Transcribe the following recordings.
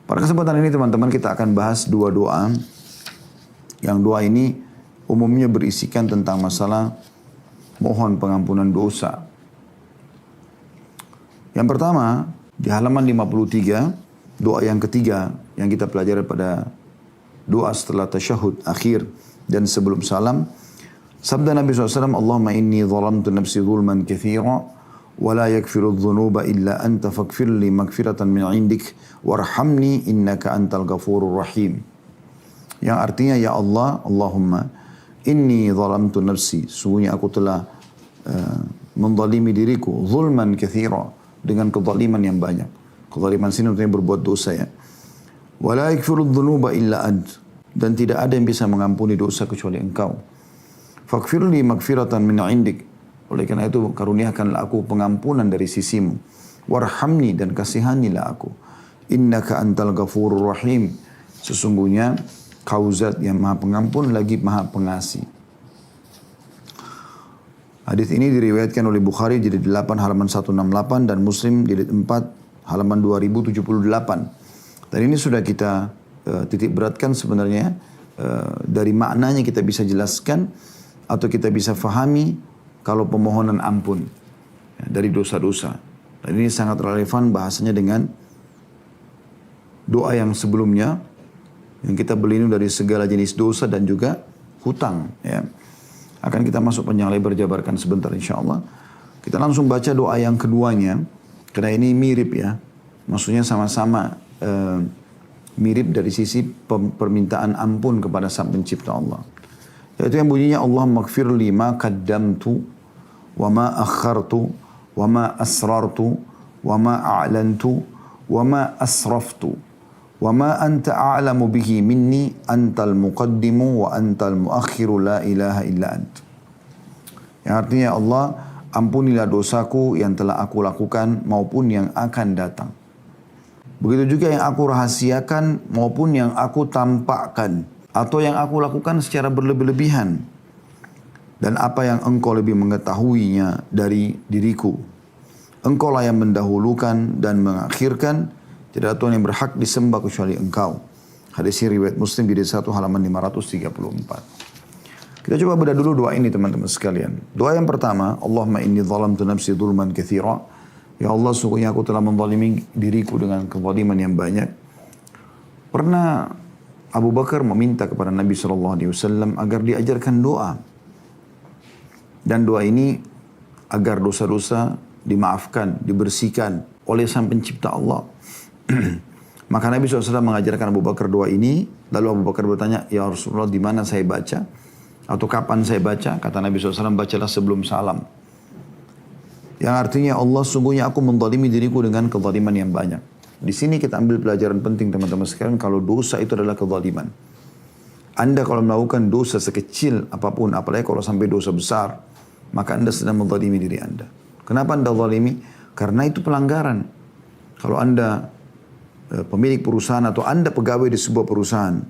Pada kesempatan ini teman-teman kita akan bahas dua doa. Yang doa ini umumnya berisikan tentang masalah mohon pengampunan dosa. Yang pertama, di halaman 53, doa yang ketiga yang kita pelajari pada doa setelah tasyahud akhir dan sebelum salam. Sabda Nabi SAW, Allahumma inni zalamtu nafsi zulman kathira, wa la yakfiru dhunuba illa anta faghfir li maghfiratan min indik, warhamni innaka antal ghafurur rahim. Yang artinya, ya Allah, Allahumma inni zalamtu nafsi, sungguhnya aku telah menzalimi diriku, zulman kathira, dengan kezaliman yang banyak. Kezaliman sini artinya berbuat dosa ya. Wa la yakfiru dhunuba illa ant, dan tidak ada yang bisa mengampuni dosa kecuali engkau. Faghfirli maghfiratan min indik, oleh karena itu karuniakanlah aku pengampunan dari sisimu. Warhamni, dan kasihanilah aku. Innaka antal ghafurur rahim, sesungguhnya kau zat yang maha pengampun lagi maha pengasih. Hadis ini diriwayatkan oleh Bukhari jilid 8 halaman 168 dan Muslim jilid 4 halaman 2078. Dan ini sudah kita titik beratkan sebenarnya, dari maknanya kita bisa jelaskan atau kita bisa fahami kalau pemohonan ampun dari dosa-dosa. Dan ini sangat relevan bahasanya dengan doa yang sebelumnya, yang kita berlindung dari segala jenis dosa dan juga hutang. Ya. Akan kita masuk panjang lebar jabarkan sebentar insya Allah. Kita langsung baca doa yang keduanya, karena ini mirip ya. Maksudnya sama-sama mirip dari sisi permintaan ampun kepada Sang Pencipta Allah. Yaitu yang bunyinya, Allahumma gfirli ma qaddamtu wa ma akhartu wa ma asrartu wa ma a'lantu wa ma asraftu wa ma anta a'lamu bihi minni antal muqaddimu wa antal muakhiru la ilaha illa ant. Yang artinya, Allah, ampunilah dosaku yang telah aku lakukan maupun yang akan datang. Begitu juga yang aku rahasiakan maupun yang aku tampakkan, atau yang aku lakukan secara berlebih-lebihan, dan apa yang engkau lebih mengetahuinya dari diriku. Engkaulah yang mendahulukan dan mengakhirkan, tidak ada Tuhan yang berhak disembah kecuali engkau. Hadis riwayat Muslim jilid 1 halaman 534. Kita coba bedah dulu doa ini teman-teman sekalian. Doa yang pertama, Allahumma inni zalamtu nafsi zulman katsira. Ya Allah, sungguhnya aku telah menzalimi diriku dengan kezaliman yang banyak. Pernah Abu Bakar meminta kepada Nabi SAW agar diajarkan doa. Dan doa ini agar dosa-dosa dimaafkan, dibersihkan oleh Sang Pencipta Allah. Maka Nabi SAW mengajarkan Abu Bakar doa ini. Lalu Abu Bakar bertanya, ya Rasulullah, di mana saya baca? Atau kapan saya baca? Kata Nabi SAW, bacalah sebelum salam. Yang artinya, Allah, sungguhnya aku menzalimi diriku dengan kezaliman yang banyak. Di sini kita ambil pelajaran penting teman-teman sekalian, kalau dosa itu adalah kezaliman. Anda kalau melakukan dosa sekecil apapun, apalagi kalau sampai dosa besar, maka Anda sedang menzalimi diri Anda. Kenapa Anda zalimi? Karena itu pelanggaran. Kalau Anda pemilik perusahaan atau Anda pegawai di sebuah perusahaan,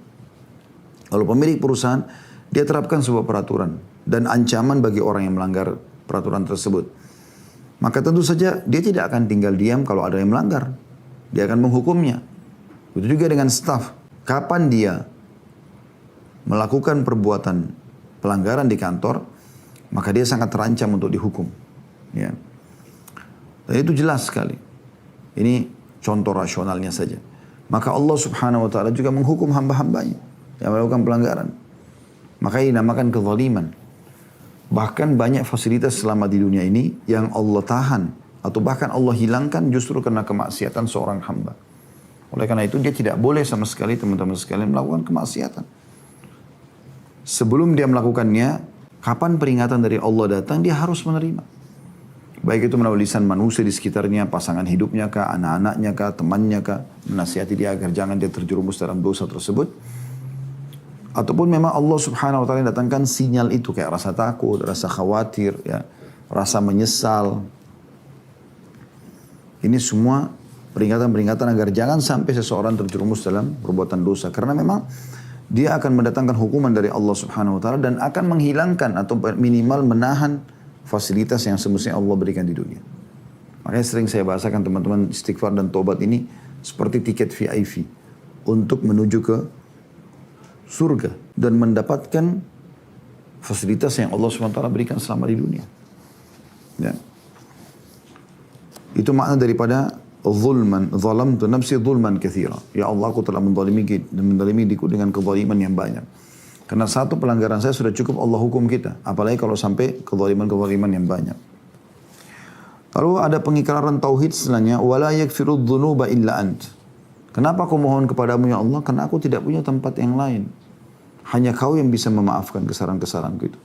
kalau pemilik perusahaan, dia terapkan sebuah peraturan dan ancaman bagi orang yang melanggar peraturan tersebut. Maka tentu saja dia tidak akan tinggal diam kalau ada yang melanggar. Dia akan menghukumnya. Begitu juga dengan staf. Kapan dia melakukan perbuatan pelanggaran di kantor, maka dia sangat terancam untuk dihukum. Ya. Dan itu jelas sekali. Ini contoh rasionalnya saja. Maka Allah Subhanahu wa ta'ala juga menghukum hamba-hambanya yang melakukan pelanggaran. Maka ini dinamakan kezaliman. Bahkan banyak fasilitas selama di dunia ini yang Allah tahan atau bahkan Allah hilangkan justru karena kemaksiatan seorang hamba. Oleh karena itu dia tidak boleh sama sekali teman-teman sekalian melakukan kemaksiatan. Sebelum dia melakukannya, kapan peringatan dari Allah datang, dia harus menerima. Baik itu melalui lisan manusia di sekitarnya, pasangan hidupnya kah, anak-anaknya kah, temannya kah, menasihati dia agar jangan dia terjerumus dalam dosa tersebut. Ataupun memang Allah Subhanahu wa ta'ala datangkan sinyal itu, kayak rasa takut, rasa khawatir, ya, rasa menyesal. Ini semua peringatan-peringatan agar jangan sampai seseorang terjerumus dalam perbuatan dosa. Karena memang dia akan mendatangkan hukuman dari Allah Subhanahu wa ta'ala dan akan menghilangkan atau minimal menahan fasilitas yang semestinya Allah berikan di dunia. Makanya sering saya bahasakan teman-teman, istighfar dan tobat ini seperti tiket VIP. untuk menuju ke surga dan mendapatkan fasilitas yang Allah SWT berikan selama di dunia. Ya. Itu makna daripada zulman, zalamtu nafsi zulman katsira. Ya Allah, aku telah menzalimi diriku dengan kezaliman yang banyak. Karena satu pelanggaran saya sudah cukup Allah hukum kita, apalagi kalau sampai kezaliman yang banyak. Lalu ada pengikraran tauhid setelahnya, wala yaghfiru dzunuba illa ant. Kenapa aku mohon kepadamu ya Allah? Karena aku tidak punya tempat yang lain. Hanya kau yang bisa memaafkan kesalahan-kesalahanku itu.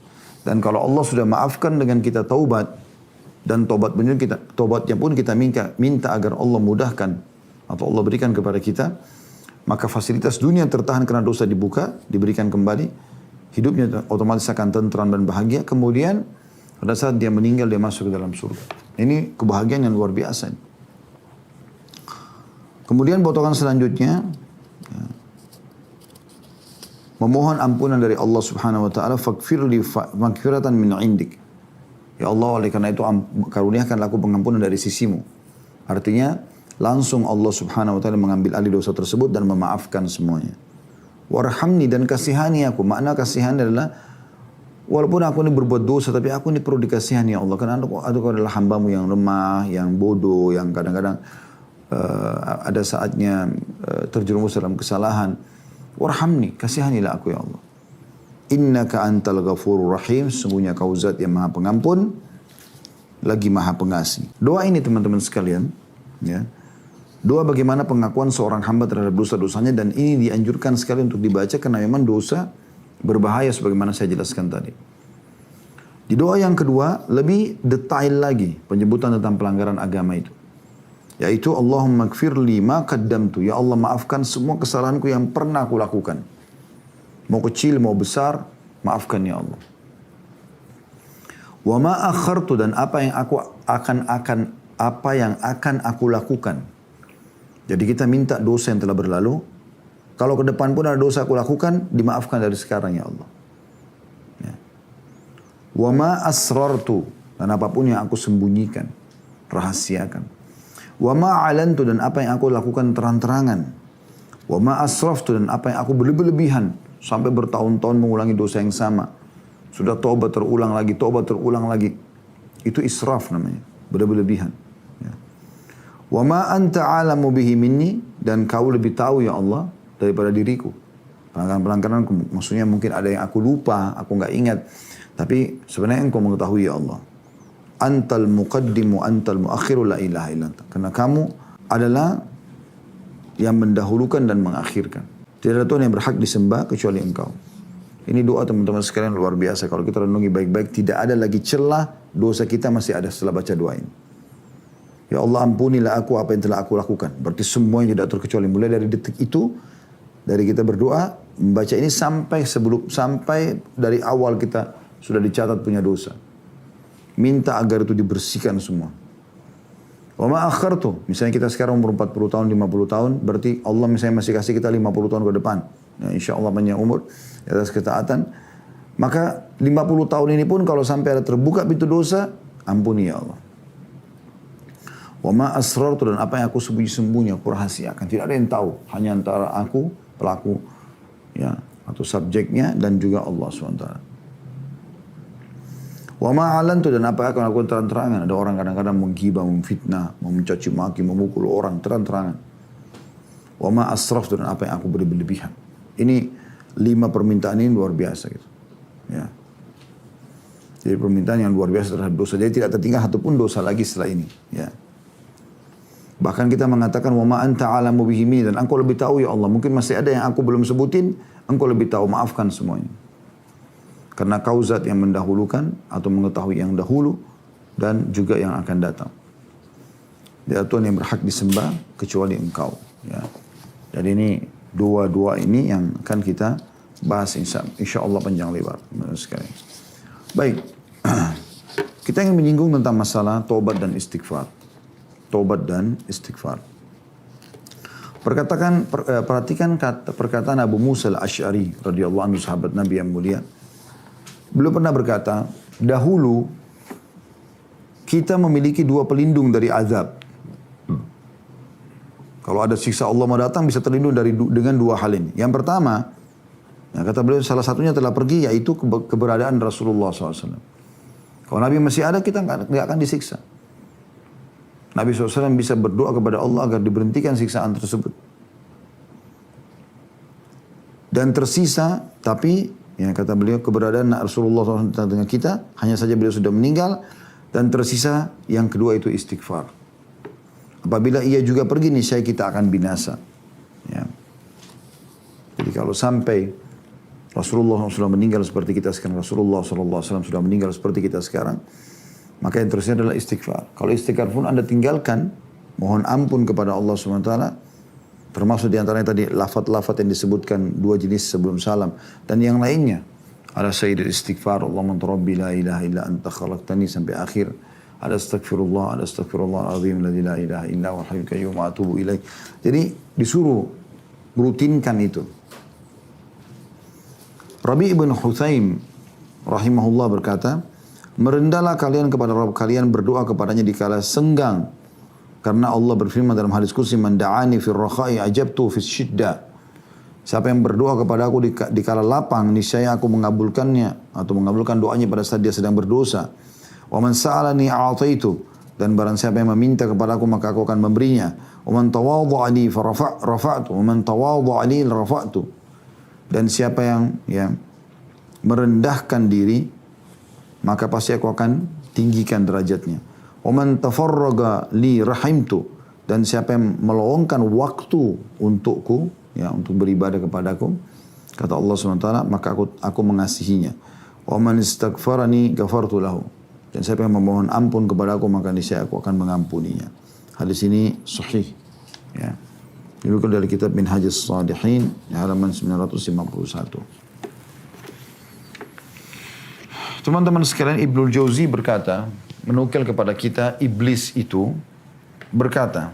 Dan kalau Allah sudah maafkan dengan kita taubat, dan taubatnya pun kita minta agar Allah mudahkan atau Allah berikan kepada kita, maka fasilitas dunia tertahan karena dosa dibuka, diberikan kembali, hidupnya otomatis akan tentram dan bahagia. Kemudian pada saat dia meninggal, dia masuk ke dalam surga. Ini kebahagiaan yang luar biasa. Kemudian potongan selanjutnya, memohon ampunan dari Allah Subhanahu wa taala, faghfirli maghfiratan min indik. Ya Allah, oleh karena itu karuniakanlah aku pengampunan dari sisimu. Artinya langsung Allah Subhanahu wa taala mengambil alih dosa tersebut dan memaafkan semuanya. Warhamni, dan kasihani aku. Makna kasihani adalah walaupun aku ini berbuat dosa, tapi aku ini perlu dikasihani ya Allah. Karena aku adalah hambamu yang lemah, yang bodoh, yang kadang-kadang ada saatnya terjerumus dalam kesalahan. Warhamni, kasihanilah aku ya Allah. Innaka antal ghafurur rahim, sungguhnya kau zat yang maha pengampun, lagi maha pengasih. Doa ini teman-teman sekalian, ya. Doa bagaimana pengakuan seorang hamba terhadap dosa-dosanya, dan ini dianjurkan sekali untuk dibaca karena memang dosa berbahaya sebagaimana saya jelaskan tadi. Di doa yang kedua, lebih detail lagi penyebutan tentang pelanggaran agama itu. Yaitu Allahumma gfirli ma qaddamtu. Ya Allah, maafkan semua kesalahanku yang pernah aku lakukan. Mau kecil, mau besar, maafkan ya Allah. Wa ma akhartu, dan apa yang akan aku lakukan. Jadi kita minta dosa yang telah berlalu. Kalau ke depan pun ada dosa aku lakukan, dimaafkan dari sekarang ya Allah. Ya. Wa ma asrartu, dan apapun yang aku sembunyikan, rahasiakan. Wa ma alantu, dan apa yang aku lakukan terang-terangan. Wa ma asraftu, dan apa yang aku berlebihan sampai bertahun-tahun mengulangi dosa yang sama. Sudah taubat terulang lagi. Itu israf namanya, berlebihan. Ya. Wa ma anta alamu bihi minni, dan kau lebih tahu ya Allah daripada diriku. Pelanggaran-pelanggaran, maksudnya mungkin ada yang aku lupa, aku nggak ingat. Tapi sebenarnya engkau mengetahui ya Allah. Antal muqaddimu antal muakhiru la ilaha illa anta. Karena kamu adalah yang mendahulukan dan mengakhirkan. Tidak ada Tuhan yang berhak disembah kecuali engkau. Ini doa teman-teman sekalian luar biasa. Kalau kita renungi baik-baik, tidak ada lagi celah dosa kita masih ada setelah baca doa ini. Ya Allah, ampunilah aku apa yang telah aku lakukan. Berarti semua yang tidak terkecuali. Mulai dari detik itu, dari kita berdoa, membaca ini sampai dari awal kita sudah dicatat punya dosa. Minta agar itu dibersihkan semua. Wa ma akhartu, misalnya kita sekarang umur 40 tahun, 50 tahun, berarti Allah misalnya masih kasih kita 50 tahun ke depan. Ya, insya Allah panjang umur, di atas ketaatan. Maka 50 tahun ini pun kalau sampai ada terbuka pintu dosa, ampuni ya Allah. Wa ma asrartu, dan apa yang aku sembunyi-sembunyi, aku rahasiakan. Tidak ada yang tahu, hanya antara aku, pelaku, ya, atau subjeknya, dan juga Allah SWT. Wa ma'alantu, dan apa yang akan lakukan terang-terangan. Ada orang kadang-kadang menggibah, memfitnah, mencaci maki, memukul orang terang-terangan. Wa ma'asraftu, dan apa yang aku berlebihan. Ini 5 permintaan ini luar biasa gitu. Ya. Jadi permintaan yang luar biasa terhadap dosa. Jadi tidak tertinggal satu pun dosa lagi setelah ini. Ya. Bahkan kita mengatakan wa ma anta alamu bihi minni, dan engkau lebih tahu ya Allah. Mungkin masih ada yang aku belum sebutin, engkau lebih tahu, maafkan semuanya. Karena kau zat yang mendahulukan atau mengetahui yang dahulu dan juga yang akan datang. Tidak Tuhan yang berhak disembah kecuali engkau. Ya. Jadi ini dua ini yang akan kita bahas insya Allah panjang lebar. Sekali. Baik, kita ingin menyinggung tentang masalah taubat dan istighfar. Taubat dan istighfar. Perhatikan perkataan Abu Musa al-Asy'ari radhiyallahu anhu, sahabat Nabi yang mulia. Beliau pernah berkata, dahulu kita memiliki 2 pelindung dari azab. Kalau ada siksa Allah mau datang bisa terlindung dengan dua hal ini. Yang pertama, kata beliau salah satunya telah pergi yaitu keberadaan Rasulullah SAW. Kalau Nabi masih ada kita nggak akan disiksa. Nabi SAW bisa berdoa kepada Allah agar diberhentikan siksaan tersebut. Dan tersisa, tapi kata beliau keberadaan Rasulullah SAW dengan kita, hanya saja beliau sudah meninggal. Dan tersisa yang kedua itu istighfar. Apabila ia juga pergi, niscaya kita akan binasa. Ya. Jadi kalau sampai Rasulullah SAW meninggal seperti kita sekarang, Rasulullah SAW sudah meninggal seperti kita sekarang, maka yang terusnya adalah istighfar. Kalau istighfar pun Anda tinggalkan, mohon ampun kepada Allah SWT, termasuk diantaranya tadi lafaz-lafaz yang disebutkan dua jenis sebelum salam, dan yang lainnya. Ada sayyidul istighfar, Allahumma anta rabbi la ilaha illa anta khalaqtani sampai akhir. Ada astagfirullah al-azim alladzi la ilaha illa huwal hayyul qayyum wa atubu ilaih. Jadi disuruh rutinkan itu. Rabi' ibn Hutsaim rahimahullah berkata, merendahlah kalian kepada Rabb kalian, berdoa kepadanya di kala senggang. Karena Allah berfirman dalam hadis qudsi, man da'ani fir rakha'i ajabtu fis syiddah. Siapa yang berdoa kepada aku di kala lapang, niscaya aku mengabulkannya atau mengabulkan doanya pada saat dia sedang berdosa. Wa man sa'alani a'taitu, dan barang siapa yang meminta kepada aku maka aku akan memberinya. Wa man tawadha'ani rafa'tu, wa man tawadha'ani rafa'tu. Dan siapa yang merendahkan diri, maka pasti aku akan tinggikan derajatnya. Wa man tafarraga li rahimtu, dan siapa yang meluangkan waktu untukku, untuk beribadah kepadaku, kata Allah SWT, maka aku mengasihinya. Wa man istaghfarani ghafartu lahu, dan siapa yang memohon ampun kepada aku, maka niscaya aku akan mengampuninya. Hadis ini sahih. Ya. Dibukul dari kitab Minhajus Shalihin, halaman 951. Teman-teman sekalian, Ibnul Jauzi berkata, menukil kepada kita, iblis itu berkata,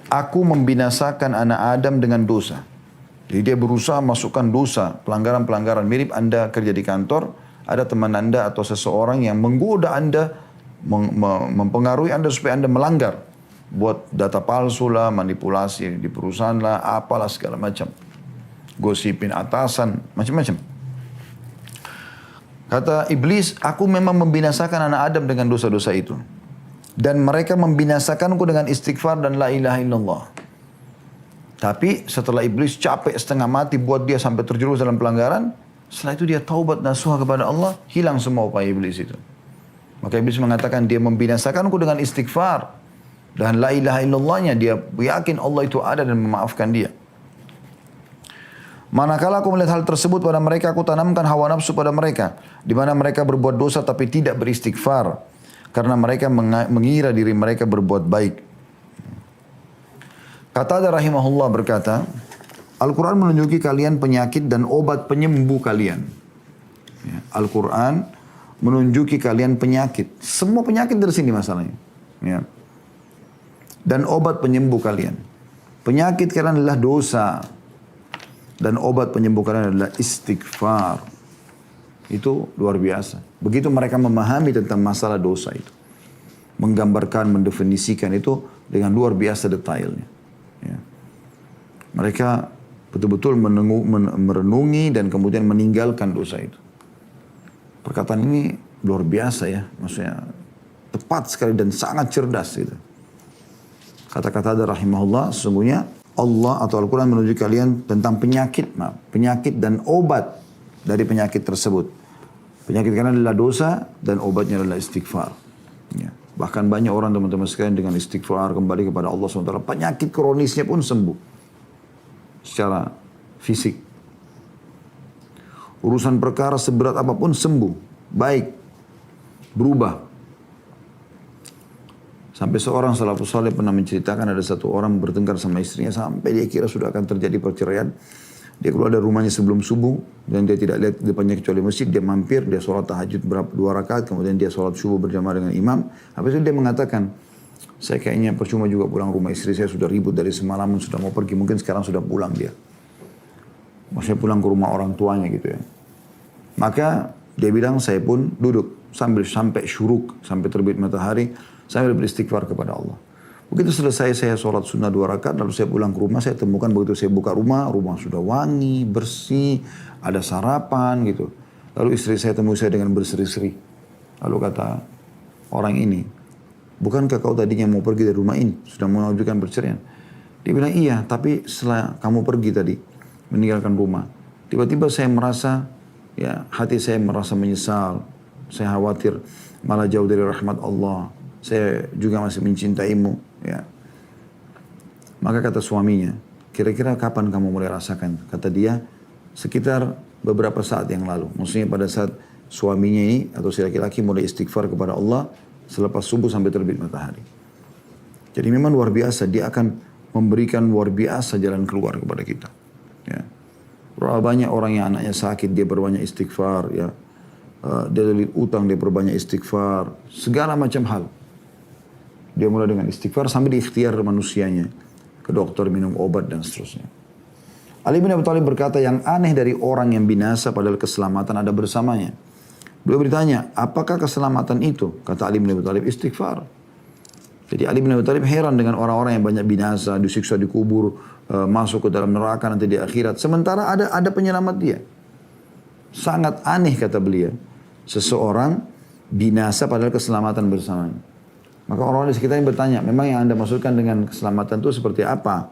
aku membinasakan anak Adam dengan dosa. Jadi dia berusaha masukkan dosa, pelanggaran-pelanggaran. Mirip Anda kerja di kantor, ada teman Anda atau seseorang yang menggoda Anda, mempengaruhi Anda supaya Anda melanggar. Buat data palsu lah, manipulasi di perusahaan lah, apalah segala macam. Gosipin atasan, macam-macam. Kata iblis, aku memang membinasakan anak Adam dengan dosa-dosa itu. Dan mereka membinasakanku dengan istighfar dan la ilaha illallah. Tapi setelah iblis capek setengah mati buat dia sampai terjerumus dalam pelanggaran, setelah itu dia taubat nasuha kepada Allah, hilang semua upaya iblis itu. Maka iblis mengatakan dia membinasakanku dengan istighfar dan la ilaha illallahnya, dia yakin Allah itu ada dan memaafkan dia. Manakala aku melihat hal tersebut pada mereka, aku tanamkan hawa nafsu pada mereka, di mana mereka berbuat dosa tapi tidak beristighfar, karena mereka mengira diri mereka berbuat baik. Qatadah rahimahullah berkata, Al-Quran menunjuki kalian penyakit dan obat penyembuh kalian. Al-Quran menunjuki kalian penyakit. Semua penyakit dari sini masalahnya. Ya. Dan obat penyembuh kalian. Penyakit kalian adalah dosa. Dan obat penyembuh kalian adalah istighfar. Itu luar biasa. Begitu mereka memahami tentang masalah dosa itu. Menggambarkan, mendefinisikan itu dengan luar biasa detailnya. Ya. Mereka betul-betul merenungi dan kemudian meninggalkan dosa itu. Perkataan ini luar biasa ya. Maksudnya tepat sekali dan sangat cerdas gitu. Kata-kata dari rahimahullah, sesungguhnya Allah atau Al-Quran menunjuk kalian tentang penyakit dan obat dari penyakit tersebut. Penyakit kalian adalah dosa dan obatnya adalah istighfar. Ya. Bahkan banyak orang teman-teman sekalian dengan istighfar kembali kepada Allah SWT. Penyakit kronisnya pun sembuh. Secara fisik. Urusan perkara seberat apapun sembuh. Baik. Berubah. Sampai seorang salafus saleh pernah menceritakan ada satu orang bertengkar sama istrinya sampai dia kira sudah akan terjadi perceraian. Dia keluar dari rumahnya sebelum subuh dan dia tidak lihat depannya kecuali masjid. Dia mampir, dia sholat tahajud 2 rakaat, kemudian dia sholat subuh berjamaah dengan imam. Habis itu dia mengatakan, saya kayaknya percuma juga pulang rumah, istri saya sudah ribut dari semalaman, sudah mau pergi, mungkin sekarang sudah pulang dia. Maksudnya pulang ke rumah orang tuanya gitu ya. Maka dia bilang, saya pun duduk sampai syuruk, sampai terbit matahari, sambil beristighfar kepada Allah. Begitu selesai saya sholat sunnah 2 rakaat, lalu saya pulang ke rumah, saya temukan begitu saya buka rumah, rumah sudah wangi, bersih, ada sarapan gitu. Lalu istri saya temui saya dengan berseri-seri. Lalu kata orang ini, bukankah kau tadinya mau pergi dari rumah ini? Sudah mengajukan perceraian. Dia bilang, iya, tapi setelah kamu pergi tadi, meninggalkan rumah. Tiba-tiba saya merasa, ya hati saya merasa menyesal. Saya khawatir malah jauh dari rahmat Allah. Saya juga masih mencintaimu. Ya. Maka kata suaminya, kira-kira kapan kamu mulai rasakan? Kata dia, sekitar beberapa saat yang lalu. Maksudnya pada saat suaminya ini atau si laki-laki mulai istighfar kepada Allah selepas subuh sampai terbit matahari. Jadi memang luar biasa, dia akan memberikan luar biasa jalan keluar kepada kita. Ya. Banyak orang yang anaknya sakit, dia berbanyak istighfar. Ya. Dia lilit utang, dia berbanyak istighfar. Segala macam hal. Dia mulai dengan istighfar sampai di ikhtiar manusianya. Ke dokter, minum obat dan seterusnya. Ali bin Abi Thalib berkata, yang aneh dari orang yang binasa padahal keselamatan ada bersamanya. Beliau bertanya, apakah keselamatan itu? Kata Ali bin Abi Thalib, istighfar. Jadi Ali bin Abi Thalib heran dengan orang-orang yang banyak binasa, disiksa di kubur, masuk ke dalam neraka nanti di akhirat. Sementara ada penyelamat dia. Sangat aneh kata beliau. Seseorang binasa padahal keselamatan bersamanya. Maka orang-orang di sekitarnya bertanya, memang yang anda maksudkan dengan keselamatan itu seperti apa?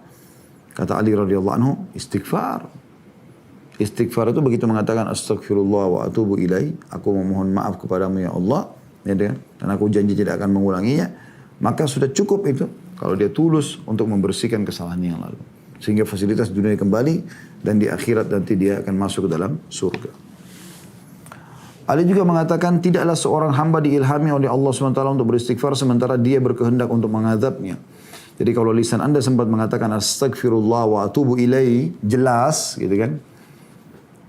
Kata Ali radhiyallahu anhu, istighfar. Istighfar itu begitu mengatakan astagfirullah wa atubu ilaih, aku memohon maaf kepadamu ya Allah, ya, dan aku janji tidak akan mengulanginya, maka sudah cukup itu kalau dia tulus untuk membersihkan kesalahan yang lalu. Sehingga fasilitas dunia kembali dan di akhirat nanti dia akan masuk ke dalam surga. Ali juga mengatakan tidaklah seorang hamba diilhami oleh Allah SWT untuk beristighfar sementara dia berkehendak untuk mengadabnya. Jadi kalau lisan anda sempat mengatakan astagfirullah wa atubu ilaih, jelas gitu kan.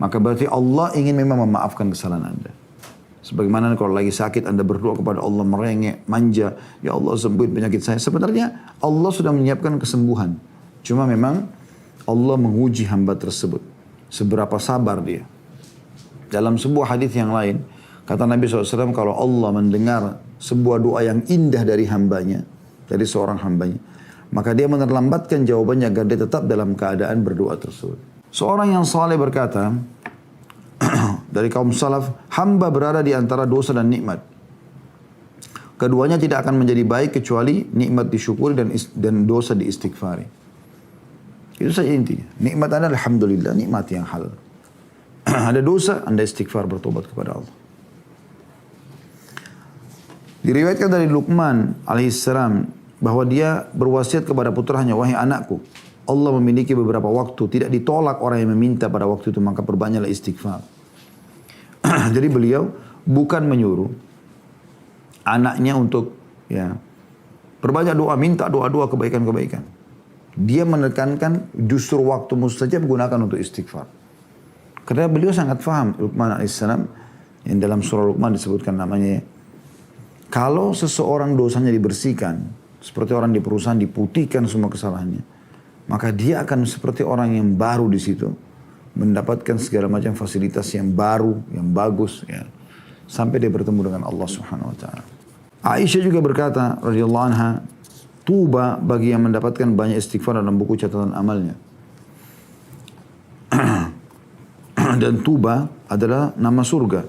Maka berarti Allah ingin memang memaafkan kesalahan anda. Sebagaimana kalau lagi sakit anda berdoa kepada Allah merengek, manja. Ya Allah sembuhin penyakit saya. Sebenarnya Allah sudah menyiapkan kesembuhan. Cuma memang Allah menguji hamba tersebut. Seberapa sabar dia. Dalam sebuah hadis yang lain, kata Nabi SAW, kalau Allah mendengar sebuah doa yang indah dari hambanya, dari seorang hambanya, maka dia menerlambatkan jawabannya agar dia tetap dalam keadaan berdoa tersebut. Seorang yang saleh berkata, dari kaum salaf, hamba berada di antara dosa dan nikmat. Keduanya tidak akan menjadi baik kecuali nikmat disyukuri dan dosa diistighfari. Itu saja intinya. Nikmat adalah alhamdulillah, nikmat yang halal. Ada dosa, anda istighfar bertobat kepada Allah. Diriwayatkan dari Luqman alaihissalam bahwa dia berwasiat kepada putranya, wahai anakku, Allah memiliki beberapa waktu, tidak ditolak orang yang meminta pada waktu itu, maka perbanyaklah istighfar. Jadi beliau bukan menyuruh anaknya untuk ya perbanyak doa, minta doa-doa kebaikan-kebaikan. Dia menekankan justru waktu mustajab gunakan untuk istighfar. Karena beliau sangat faham, Luqman alaihissalam, yang dalam surah Luqman disebutkan namanya, kalau seseorang dosanya dibersihkan, seperti orang di perusahaan diputihkan semua kesalahannya, maka dia akan seperti orang yang baru di situ, mendapatkan segala macam fasilitas yang baru, yang bagus, ya, sampai dia bertemu dengan Allah Subhanahu Wa Taala. Aisyah juga berkata, radhiyallahu anha, tuba bagi yang mendapatkan banyak istighfar dalam buku catatan amalnya. Dan tuba adalah nama surga.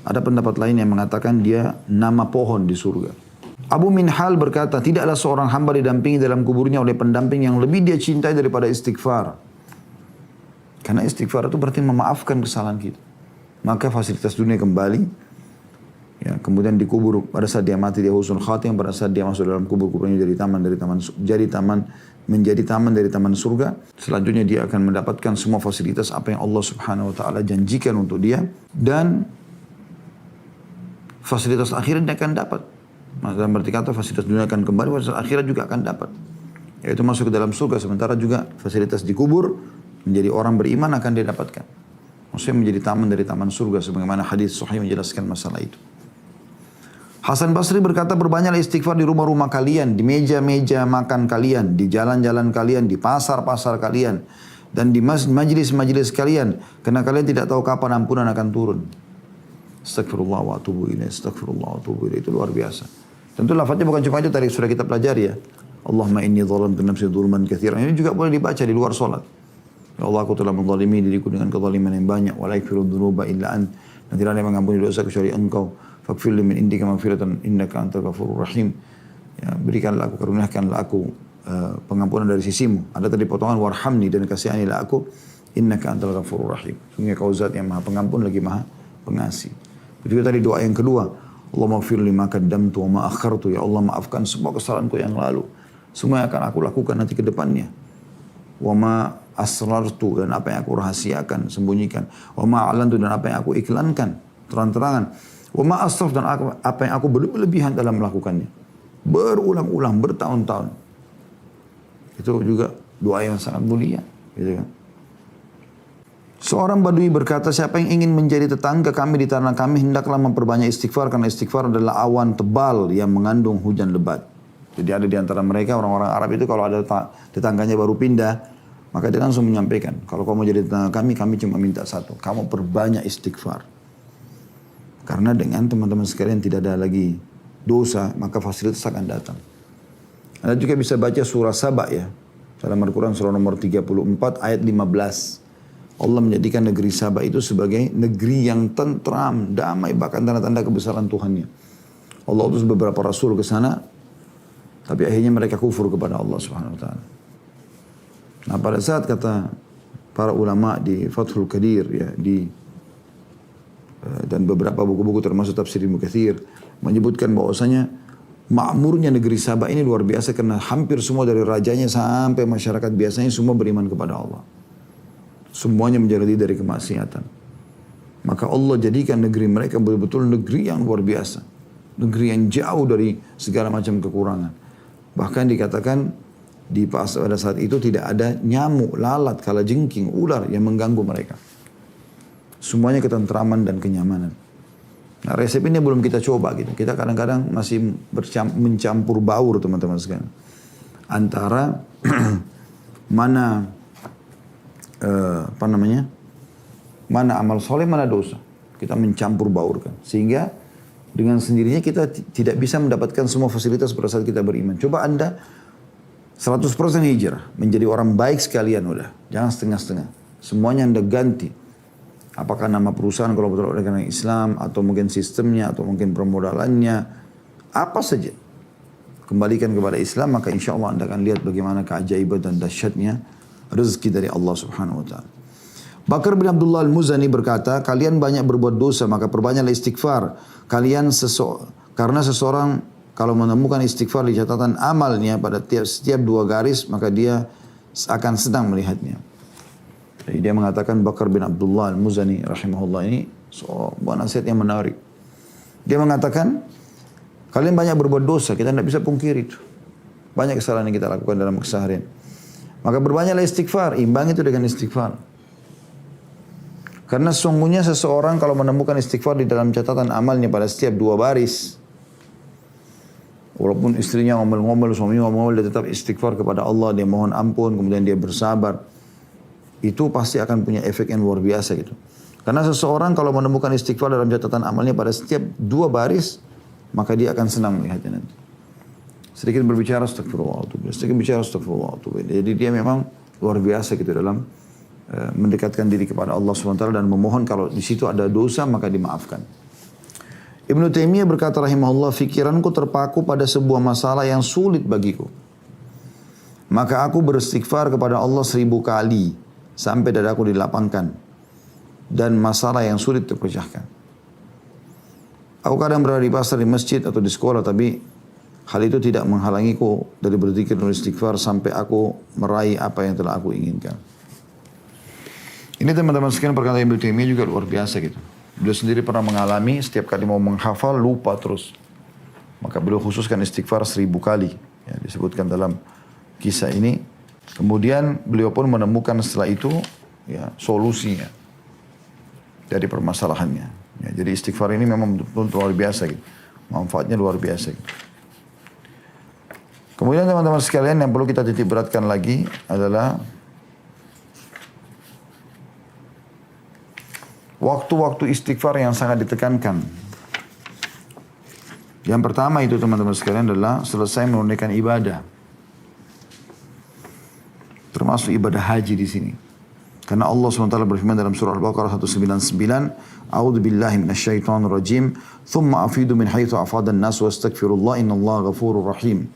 Ada pendapat lain yang mengatakan dia nama pohon di surga. Abu Minhal berkata, tidaklah seorang hamba didampingi dalam kuburnya oleh pendamping yang lebih dia cintai daripada istighfar. Karena istighfar itu berarti memaafkan kesalahan kita. Maka fasilitas dunia kembali. Ya, kemudian dikubur pada saat dia mati dia husnul khatimah, pada saat dia masuk dalam kubur-kuburnya menjadi taman dari taman surga. Selanjutnya dia akan mendapatkan semua fasilitas apa yang Allah Subhanahu Wa Taala janjikan untuk dia, dan fasilitas akhirat dia akan dapat. Dalam berarti kata fasilitas dunia akan kembali, fasilitas akhirat juga akan dapat. Yaitu masuk ke dalam surga, sementara juga fasilitas dikubur menjadi orang beriman akan dia dapatkan. Maksudnya menjadi taman dari taman surga, sebagaimana hadis sahih menjelaskan masalah itu. Hasan Basri berkata, berbanyaklah istighfar di rumah-rumah kalian, di meja-meja makan kalian, di jalan-jalan kalian, di pasar-pasar kalian, dan di majlis-majlis kalian, karena kalian tidak tahu kapan ampunan akan turun. Astagfirullah wa atubu ilaih, astagfirullah wa atubu ilaih, itu luar biasa. Tentu lafadznya bukan cuma itu tadi sudah kita pelajari ya. Allahumma inni zalamtu nafsi dzulman katsiran. Ini juga boleh dibaca di luar salat. Ya Allah, aku telah menzalimi diriku dengan kezaliman yang banyak. Wa la yaghfiru dzunuba illa ant. Dan tidak ada yang mengampuni dosa kecuali Engkau. Faghfir li min indika maghfiratan innaka antal ghafurur rahim. Ya, berikanlah aku, karuniakanlah aku pengampunan dari sisimu. Ada tadi potongan warhamni, dan kasihanilah aku. Innaka antal ghafurur rahim. Sungguh kau zat yang maha pengampun lagi maha pengasih. Itu tadi doa yang kedua. Allahumma ighfir li ma qaddamtu wa ma akhartu. Ya Allah, maafkan semua kesalahanku yang lalu. Semua yang akan aku lakukan nanti ke depannya. Wa ma asrartu, dan apa yang aku rahasiakan, sembunyikan. Wa ma a'lantu, dan apa yang aku iklankan, terang-terangan. Wa ma asraf, dan apa yang aku berlebihan dalam melakukannya. Berulang-ulang, bertahun-tahun. Itu juga doa yang sangat mulia. Gitu kan. Seorang badui berkata, siapa yang ingin menjadi tetangga kami di tanah kami, hendaklah memperbanyak istighfar, karena istighfar adalah awan tebal yang mengandung hujan lebat. Jadi ada di antara mereka, orang-orang Arab itu kalau ada tetangganya baru pindah, maka dia langsung menyampaikan, kalau kamu jadi tetangga kami cuma minta satu, kamu perbanyak istighfar. Karena dengan teman-teman sekalian tidak ada lagi dosa, maka fasilitas akan datang. Anda juga bisa baca surah Saba ya, dalam Al-Quran surah nomor 34 ayat 15. Allah menjadikan negeri Saba itu sebagai negeri yang tentram, damai, bahkan tanda-tanda kebesaran Tuhannya. Allah utus beberapa rasul ke sana, tapi akhirnya mereka kufur kepada Allah Subhanahu wa taala. Nah, pada saat kata para ulama di Fathul Qadir ya, dan beberapa buku-buku termasuk tafsir Ibnu Katsir menyebutkan bahwasanya makmurnya negeri Saba ini luar biasa, karena hampir semua dari rajanya sampai masyarakat biasanya semua beriman kepada Allah. Semuanya menjadi dari kemaksiatan. Maka Allah jadikan negeri mereka betul-betul negeri yang luar biasa. Negeri yang jauh dari segala macam kekurangan. Bahkan dikatakan pada saat itu tidak ada nyamuk, lalat, kalajengking, ular yang mengganggu mereka. Semuanya ketentraman dan kenyamanan. Nah, resep ini belum kita coba gitu. Kita kadang-kadang masih mencampur baur teman-teman sekalian. Antara mana mana amal soleh, mana dosa. Kita mencampur baurkan. Sehingga dengan sendirinya kita tidak bisa mendapatkan semua fasilitas pada saat kita beriman. Coba Anda 100% hijrah. Menjadi orang baik sekalian udah. Jangan setengah-setengah. Semuanya Anda ganti. Apakah nama perusahaan kalau betul oleh karena Islam. Atau mungkin sistemnya. Atau mungkin permodalannya. Apa saja. Kembalikan kepada Islam. Maka insya Allah Anda akan lihat bagaimana keajaiban dan dahsyatnya rezeki dari Allah Subhanahu wa taala. Bakar bin Abdullah Al-Muzani berkata, kalian banyak berbuat dosa, maka perbanyaklah istighfar. Karena seseorang kalau menemukan istighfar di catatan amalnya pada setiap 2 garis, maka dia akan senang melihatnya. Jadi dia mengatakan, Bakar bin Abdullah Al-Muzani rahimahullah ini sebuah nasihat yang menarik. Dia mengatakan, kalian banyak berbuat dosa, kita tidak bisa pungkiri itu. Banyak kesalahan yang kita lakukan dalam keseharian. Maka berbanyaklah istighfar, imbang itu dengan istighfar. Karena sesungguhnya seseorang kalau menemukan istighfar di dalam catatan amalnya pada setiap 2 baris, walaupun istrinya ngomel-ngomel, suaminya ngomel-ngomel, dia tetap istighfar kepada Allah, dia mohon ampun, kemudian dia bersabar, itu pasti akan punya efek yang luar biasa gitu. Karena seseorang kalau menemukan istighfar dalam catatan amalnya pada setiap 2 baris, maka dia akan senang melihatnya nanti. Sedikit berbicara astagfirullah, sedikit bicara astagfirullah. Jadi dia memang luar biasa gitu dalam mendekatkan diri kepada Allah SWT dan memohon kalau di situ ada dosa maka dimaafkan. Ibnu Taimiyah berkata rahimahullah, fikiranku terpaku pada sebuah masalah yang sulit bagiku. Maka aku beristighfar kepada Allah 1000 kali sampai dadaku dilapangkan dan masalah yang sulit terpecahkan. Aku kadang berada di pasar, di masjid atau di sekolah, tapi hal itu tidak menghalangiku dari berzikir dan istighfar sampai aku meraih apa yang telah aku inginkan. Ini teman-teman sekalian perkataan Ibnu Taimiyah juga luar biasa gitu. Beliau sendiri pernah mengalami setiap kali mau menghafal lupa terus. Maka beliau khususkan istighfar 1000 kali. Ya, disebutkan dalam kisah ini. Kemudian beliau pun menemukan setelah itu ya, solusinya dari permasalahannya. Ya, jadi istighfar ini memang betul-betul luar biasa gitu. Manfaatnya luar biasa gitu. Kemudian teman-teman sekalian yang perlu kita titik beratkan lagi adalah waktu-waktu istighfar yang sangat ditekankan Yang pertama itu teman-teman sekalian adalah selesai menunaikan ibadah. Termasuk ibadah haji di sini. Karena Allah SWT berfirman dalam surah Al-Baqarah 199, A'udzu billahi minasyaitonir rajim, "Tsumma afidu min haitsu afada an-nas wastaghfirullah innallaha ghafurur rahim."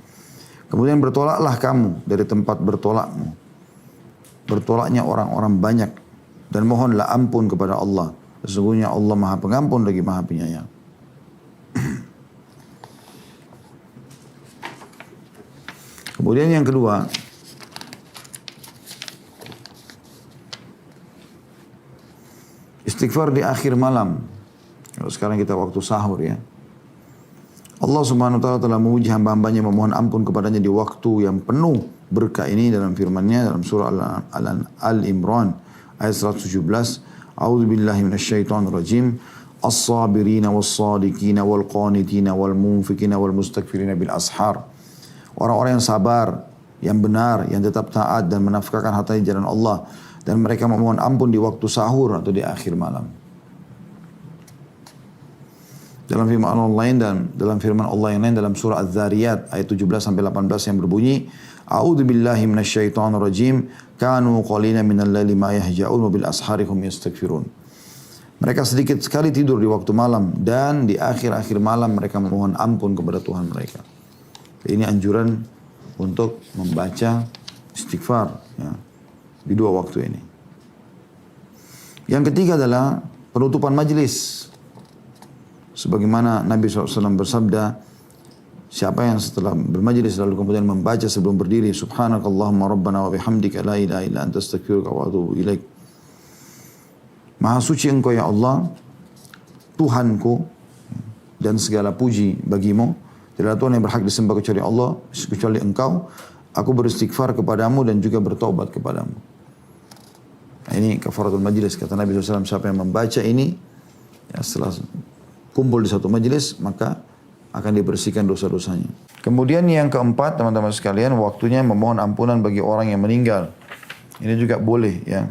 Kemudian bertolaklah kamu dari tempat bertolakmu. Bertolaknya orang-orang banyak dan mohonlah ampun kepada Allah. Sesungguhnya Allah Maha Pengampun lagi Maha Penyayang. Kemudian yang kedua, istighfar di akhir malam. Kalau sekarang kita waktu sahur ya. Allah Subhanahu wa taala telah memuji hamba-hambanya memohon ampun kepadanya di waktu yang penuh berkah ini dalam firman-Nya dalam surah Al-Imran ayat 117. A'udzu billahi minasyaitonir rajim. As-sabirina was-sadiqina wal-qanitina wal-munfikina wal-mustaghfirina bil ashar. Orang-orang yang sabar, yang benar, yang tetap taat dan menafkahkan hartanya di jalan Allah. Dan mereka memohon ampun di waktu sahur atau di akhir malam. Dalam firman Allah lain dan dalam firman Allah yang lain dalam surah Az-Zariyat ayat 17 sampai 18 yang berbunyi, A'udzu billahi minasyaitonir rajim, kanu qalina minal laili ma yahja'un wa bil ashari hum yastaghfirun. Mereka sedikit sekali tidur di waktu malam dan di akhir-akhir malam mereka memohon ampun kepada Tuhan mereka. Ini anjuran untuk membaca istighfar ya, di dua waktu ini. Yang ketiga adalah penutupan majlis. Sebagaimana Nabi SAW bersabda, siapa yang setelah bermajlis lalu kemudian membaca sebelum berdiri, Subhanakallahumma rabbana wa bihamdika la ilaha illa anta astaghfiruka wa atubu ilaik. Maha suci Engkau ya Allah, Tuhanku, dan segala puji bagimu. Tidak ada Tuhan yang berhak disembah kecuali Allah, kecuali Engkau. Aku beristighfar kepadamu dan juga bertobat kepadamu. Nah, ini kafaratul majlis. Kata Nabi SAW, siapa yang membaca ini, ya, setelah kumpul di satu majlis, maka akan dibersihkan dosa-dosanya. Kemudian yang keempat, teman-teman sekalian, waktunya memohon ampunan bagi orang yang meninggal. Ini juga boleh, ya.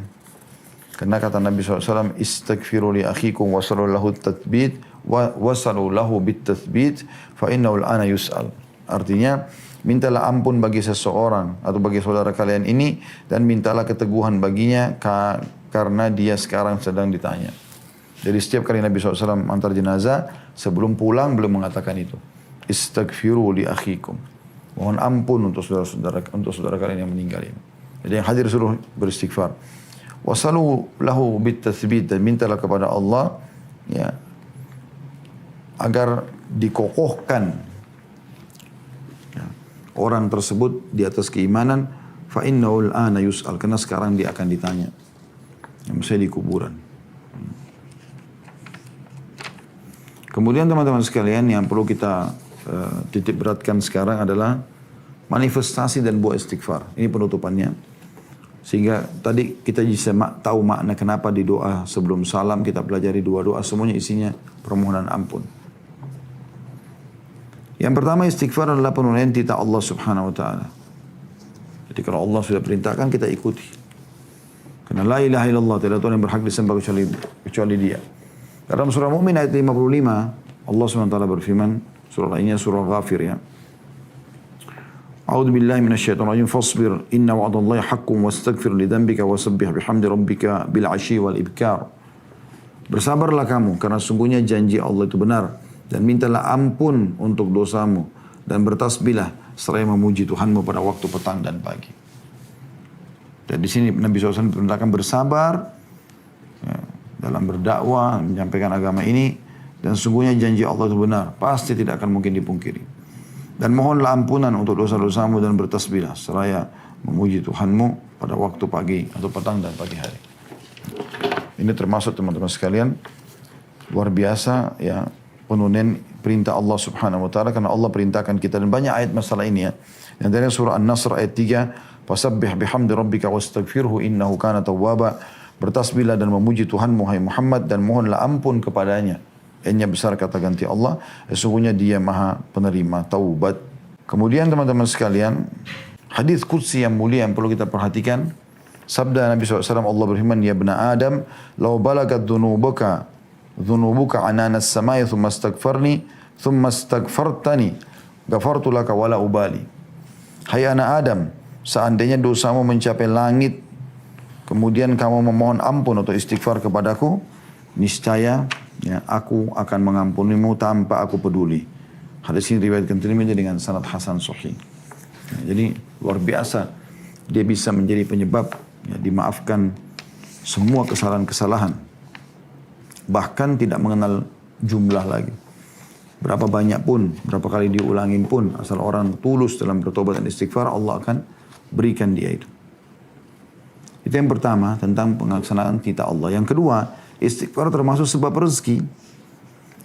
Karena kata Nabi SAW, istaghfiru li akhikum wasalu lahu tathbit, wasalu lahu bit tathbit, fa innahu al-ana yus'al. Artinya, mintalah ampun bagi seseorang atau bagi saudara kalian ini dan mintalah keteguhan baginya karena dia sekarang sedang ditanya. Jadi setiap kali Nabi SAW antar jenazah, sebelum pulang belum mengatakan itu. Istaghfiru li akhikum. Mohon ampun untuk saudara kalian yang meninggal ini. Jadi yang hadir suruh beristighfar. Wasalu lahu bit tathbit, dan mintalah kepada Allah ya agar dikokohkan ya, orang tersebut di atas keimanan. Fa innahu al-ana yus'al, karena sekarang dia akan ditanya. Misalnya di kuburan. Kemudian teman-teman sekalian yang perlu kita titik beratkan sekarang adalah manifestasi dan buah istighfar. Ini penutupannya. Sehingga tadi kita bisa tahu makna kenapa di doa sebelum salam kita pelajari dua doa, semuanya isinya permohonan ampun. Yang pertama istighfar adalah penunaian titah Allah Subhanahu wa taala. Jadi kalau Allah sudah perintahkan kita ikuti. Karena la ilaha illallah, tidak ada Tuhan yang berhak disembah kecuali Dia. Dalam surah Mu'min ayat 55 Allah SWT berfirman, surah lainnya surah Ghafir ya. A'udzu billahi minasyaitonir rajim, fasbir inna wa'dallahi haqqun wastaghfir li dhanbika wasabbih bihamdi rabbika bil 'ashyi wal ibkar. Bersabarlah kamu karena sungguhnya janji Allah itu benar, dan mintalah ampun untuk dosamu dan bertasbihlah seraya memuji Tuhanmu pada waktu petang dan pagi. Dan di sini Nabi SAW diperintahkan bersabar ya, dalam berdakwah, menyampaikan agama ini, dan sungguhnya janji Allah itu benar, pasti tidak akan mungkin dipungkiri. Dan mohonlah ampunan untuk dosa-dosamu dan bertasbihlah seraya memuji Tuhanmu pada waktu pagi atau petang dan pagi hari. Ini termasuk teman-teman sekalian luar biasa ya, penunaian perintah Allah Subhanahu wa taala, karena Allah perintahkan kita, dan banyak ayat masalah ini ya. Yang dari surah An-Nasr ayat 3, fasabbih bihamdi rabbika wastaghfirhu innahu kana tawwaba. Bertasbihlah dan memuji Tuhanmu hai Muhammad dan mohonlah ampun kepadanya. N-nya besar kata ganti Allah, sesungguhnya Dia Maha penerima taubat. Kemudian teman-teman sekalian, hadis qudsi yang mulia yang perlu kita perhatikan. Sabda Nabi SAW, Allah berfirman, ya bna Adam, law balagat dhunubuka ananas samai thumma astaghfarni thumma astaghfartani ghafartu laka wala ubali. Hai anak Adam, seandainya dosamu mencapai langit, kemudian kamu memohon ampun atau istighfar kepadaku, niscaya ya, aku akan mengampunimu tanpa aku peduli. Hadis ini riwayatkan Tirmidzi dengan sanad hasan sahih. Ya, jadi luar biasa dia bisa menjadi penyebab ya, dimaafkan semua kesalahan-kesalahan. Bahkan tidak mengenal jumlah lagi. Berapa banyak pun, berapa kali diulangin pun, asal orang tulus dalam bertobat dan istighfar, Allah akan berikan dia itu. Itu yang pertama, tentang pelaksanaan titah Allah. Yang kedua, istighfar termasuk sebab rezeki.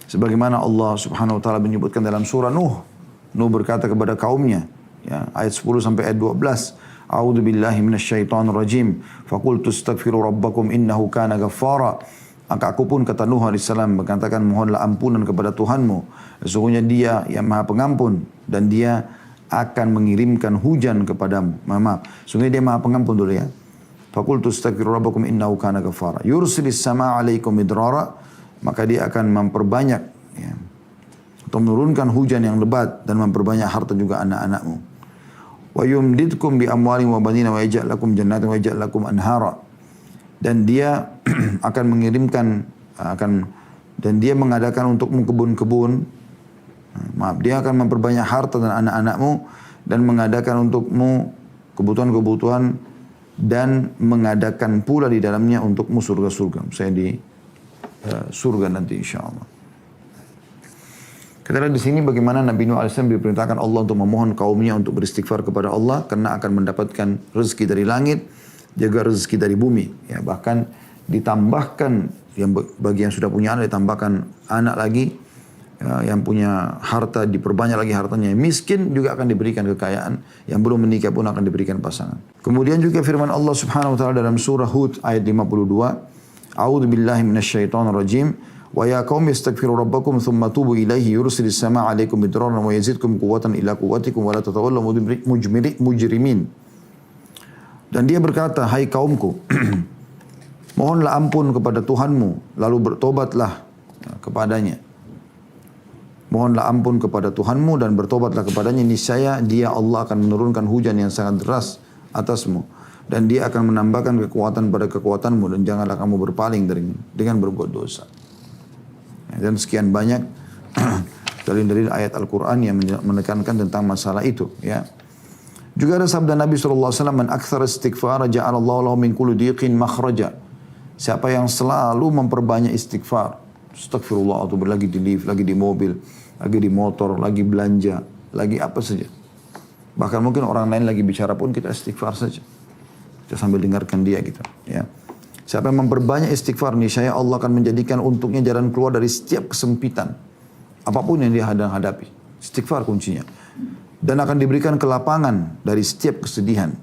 Sebagaimana Allah subhanahu wa ta'ala menyebutkan dalam surah Nuh. Nuh berkata kepada kaumnya, ya, ayat 10 sampai ayat 12. A'udzu billahi minasyaitonir rajim. Faqultu astaghfiru rabbakum innahu kana ghaffara. Maka aku pun, kata Nuh AS, mengatakan mohonlah ampunan kepada Tuhanmu. Sesungguhnya dia yang maha pengampun dan dia akan mengirimkan hujan kepadamu. Maaf, sesungguhnya dia maha pengampun dulu ya. Faqultu astaghfiru rabbakum innahu kana ghaffara. Yursilis samaa 'alaikum midrara. Maka dia akan memperbanyak ya, atau menurunkan hujan yang lebat dan memperbanyak harta juga anak-anakmu. Wa yumdidkum bi amwalin wa banina wa yaj'al lakum jannatin wa yaj'al lakum anhara. Dan dia akan mengirimkan dan dia mengadakan untukmu kebun-kebun. Maaf, dia akan memperbanyak harta dan anak-anakmu dan mengadakan untukmu kebutuhan-kebutuhan dan mengadakan pula di dalamnya untukmu surga-surga. Saya di surga nanti insyaallah. Kita lihat di sini bagaimana Nabi Nuh AS diperintahkan Allah untuk memohon kaumnya untuk beristighfar kepada Allah karena akan mendapatkan rezeki dari langit, jaga rezeki dari bumi. Ya, bahkan ditambahkan yang bagi yang sudah punya anak ditambahkan anak lagi, ya, yang punya harta diperbanyak lagi hartanya. Yang miskin juga akan diberikan kekayaan, yang belum menikah pun akan diberikan pasangan. Kemudian juga firman Allah Subhanahu wa taala dalam surah Hud ayat 52, A'udzu billahi minasyaitonir rajim. Wa ya qaumi astaghfiru rabbakum thumma tubu ilaihi yursilis samaa'a 'alaikum midraran wa yazidkum quwwatan ila quwwatikum wa la tatawallaw mujrimin. Dan dia berkata, hai kaumku, mohonlah ampun kepada Tuhanmu, lalu bertobatlah kepadanya. Mohonlah ampun kepada Tuhanmu dan bertobatlah kepadanya, niscaya dia Allah akan menurunkan hujan yang sangat deras atasmu. Dan dia akan menambahkan kekuatan pada kekuatanmu dan janganlah kamu berpaling dengan berbuat dosa. Dan sekian banyak dalil-dalil ayat Al-Quran yang menekankan tentang masalah itu. Ya. Juga ada sabda Nabi SAW, Man akthar istighfar ja'alallahu lahu min kulli diqin makhraja. Siapa yang selalu memperbanyak istighfar. Astagfirullah, atau lagi di lift, lagi di mobil, lagi di motor, lagi belanja, lagi apa saja. Bahkan mungkin orang lain lagi bicara pun kita istighfar saja. Kita sambil dengarkan dia gitu. Ya. Siapa yang memperbanyak istighfar, niscaya Allah akan menjadikan untuknya jalan keluar dari setiap kesempitan. Apapun yang dia hadapi. Istighfar kuncinya. Dan akan diberikan kelapangan dari setiap kesedihan.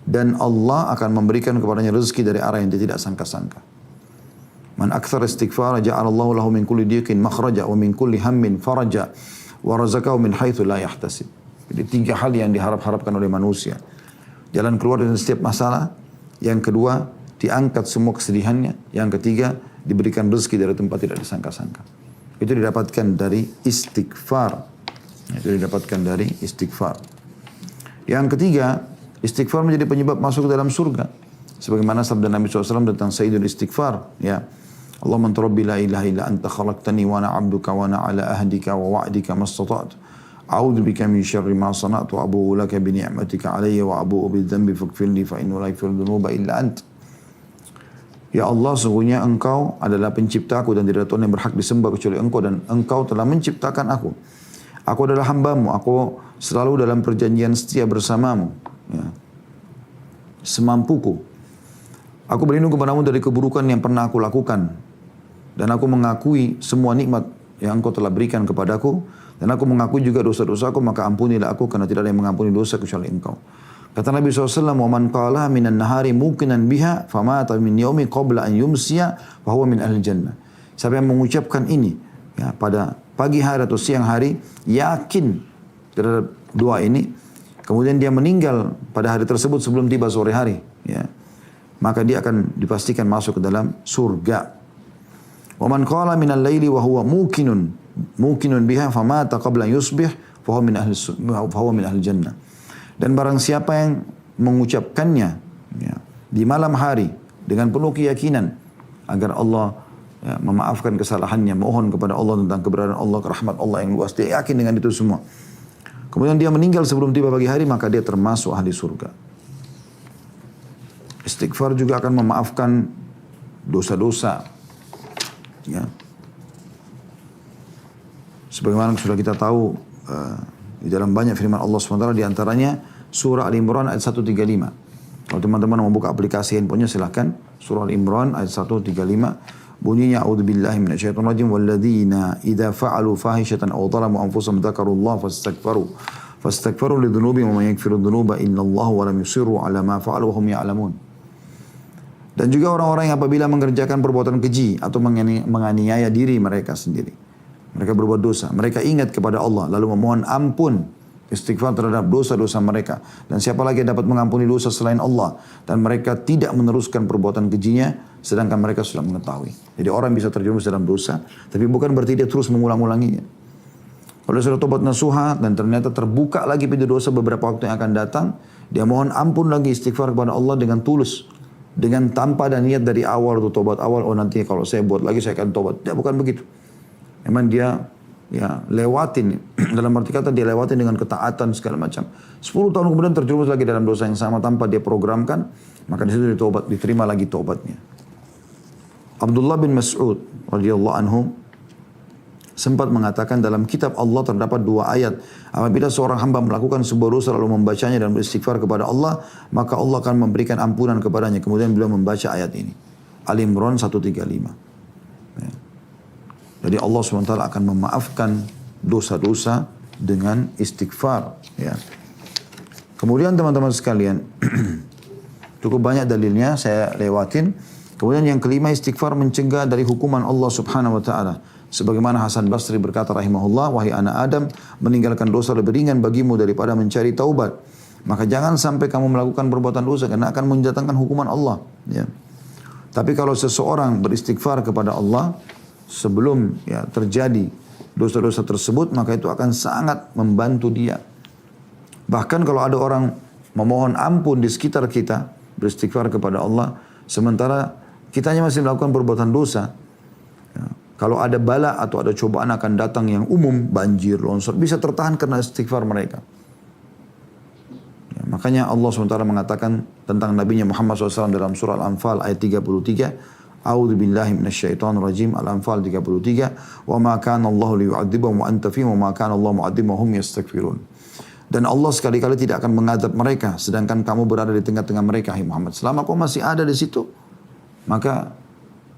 Dan Allah akan memberikan kepadanya rezeki dari arah yang dia tidak sangka-sangka. Man akthar istighfar ja'alallahu lahu min kulli diqin makhraja wa min kulli hammin faraja wa razaqahu min haitsu la yahtasib. Jadi 3 hal yang diharap-harapkan oleh manusia. Jalan keluar dari setiap masalah. Yang kedua, diangkat semua kesedihannya. Yang ketiga, diberikan rezeki dari tempat tidak disangka-sangka. Itu didapatkan dari istighfar. Itu didapatkan dari istighfar. Yang ketiga, istighfar menjadi penyebab masuk ke dalam surga. Sebagaimana sabda Nabi SAW tentang Sayyidul Istighfar. Ya. Allahumma anta rabbi la ilaha illa anta khalaqtani wa ana abduka wa ana ala ahdika wa wa'dika mastata'tu. A'udzu bika min syarri ma sana'tu wa abu'u laka bi ni'matika alayya wa abu'u bi dhanbi faghfirli fa innahu la yaghfiru dhunuba illa anta. Ya Allah, sungguhnya Engkau adalah penciptaku dan tidak ada Tuhan yang berhak disembah kecuali Engkau dan Engkau telah menciptakan aku. Aku adalah hambamu, aku selalu dalam perjanjian setia bersamamu. Ya. Semampuku. Aku berlindung kepadamu dari keburukan yang pernah aku lakukan. Dan aku mengakui semua nikmat yang Engkau telah berikan kepadaku. Dan aku mengakui juga dosa-dosaku, maka ampunilah aku karena tidak ada yang mengampuni dosa kecuali Engkau. Kata Nabi SAW, وَمَنْ قَالَهَا مِنَ النَّهَارِ مُوقِنًا بِهَا فَمَاتَ مِنْ يَوْمِ قَبْلَ أَنْ يُمْسِيَ فَهُوَ مِنْ أَهْلِ الْجَنَّةِ. Siapa yang mengucapkan ini ya, pada pagi hari atau siang hari, yakin terhadap doa ini, kemudian dia meninggal pada hari tersebut sebelum tiba sore hari, ya, maka dia akan dipastikan masuk ke dalam surga. وَمَنْ قَالَ مِنَ اللَّيْلِ وَهُوَ مُوقِنٌ muqinun biha famata qabla yusbih fahuwa min ahli jannah. Dan barang siapa yang mengucapkannya ya, di malam hari dengan penuh keyakinan agar Allah ya, memaafkan kesalahannya, mohon kepada Allah tentang keberadaan Allah, rahmat Allah yang luas, dia yakin dengan itu semua. Kemudian dia meninggal sebelum tiba pagi hari, maka dia termasuk ahli surga. Istighfar juga akan memaafkan dosa-dosa. Ya. Sebagaimana sudah kita tahu di dalam banyak firman Allah SWT, di antaranya surah Al-Imran ayat 135. Kalau teman-teman mau buka aplikasi handphonenya silahkan. Surah Al-Imran ayat 135. Bunyinya a'udzubillahi minasyaitonir rajim walladzina idza fa'alu fahishatan aw dhalamu anfusahum dzakarullaha fastaghfaru lidzunubihim wa man yaghfiru dzunuba illallah wa lam yusirru ala ma fa'alu wa hum ya'lamun. Dan juga orang-orang yang apabila mengerjakan perbuatan keji atau menganiaya diri mereka sendiri, mereka berbuat dosa, mereka ingat kepada Allah lalu memohon ampun, istighfar terhadap dosa-dosa mereka, dan siapa lagi yang dapat mengampuni dosa selain Allah, dan mereka tidak meneruskan perbuatan kejinya sedangkan mereka sudah mengetahui. Jadi orang bisa terjerumus dalam dosa, tapi bukan berarti dia terus mengulang-ulanginya. Kalau sudah tobat nasuha dan ternyata terbuka lagi pintu dosa beberapa waktu yang akan datang, dia mohon ampun lagi, istighfar kepada Allah dengan tulus, dengan tanpa ada niat dari awal atau tobat awal, oh nanti kalau saya buat lagi saya akan tobat. Dia bukan begitu. Memang dia ya lewatin, dalam arti kata dia lewatin dengan ketaatan segala macam. 10 tahun kemudian terjerumus lagi dalam dosa yang sama tanpa dia programkan, maka di situ diterima lagi tobatnya. Abdullah bin Mas'ud radhiyallahu anhu sempat mengatakan dalam kitab Allah terdapat 2 ayat. Apabila seorang hamba melakukan sebuah dosa lalu membacanya dan beristighfar kepada Allah, maka Allah akan memberikan ampunan kepadanya. Kemudian beliau membaca ayat ini. Al-Imran 135. Ya. Jadi Allah SWT akan memaafkan dosa-dosa dengan istighfar. Ya. Kemudian teman-teman sekalian, cukup banyak dalilnya saya lewatin. Kemudian yang kelima, istighfar mencegah dari hukuman Allah Subhanahu wa taala. Sebagaimana Hasan Basri berkata rahimahullah, wahai anak Adam, meninggalkan dosa lebih ringan bagimu daripada mencari taubat. Maka jangan sampai kamu melakukan perbuatan dosa karena akan mendatangkan hukuman Allah. Ya. Tapi kalau seseorang beristighfar kepada Allah sebelum ya, terjadi dosa-dosa tersebut, maka itu akan sangat membantu dia. Bahkan kalau ada orang memohon ampun di sekitar kita, beristighfar kepada Allah, sementara kitanya masih melakukan perbuatan dosa, ya, kalau ada bala atau ada cobaan akan datang yang umum, banjir, longsor, bisa tertahan karena istighfar mereka. Ya, makanya Allah SWT mengatakan tentang Nabi Muhammad SAW dalam surah Al-Anfal ayat 33, A'udzu billahi minasyaitonir rajim, Al-Anfal 33, wa ma kana Allahu liyu'adzibahum wa anta fihim wa ma kana Allahu mu'adzibahum wa hum yastaghfirun. Dan Allah sekali-kali tidak akan mengadab mereka sedangkan kamu berada di tengah-tengah mereka, hai Muhammad. Selama kau masih ada di situ, maka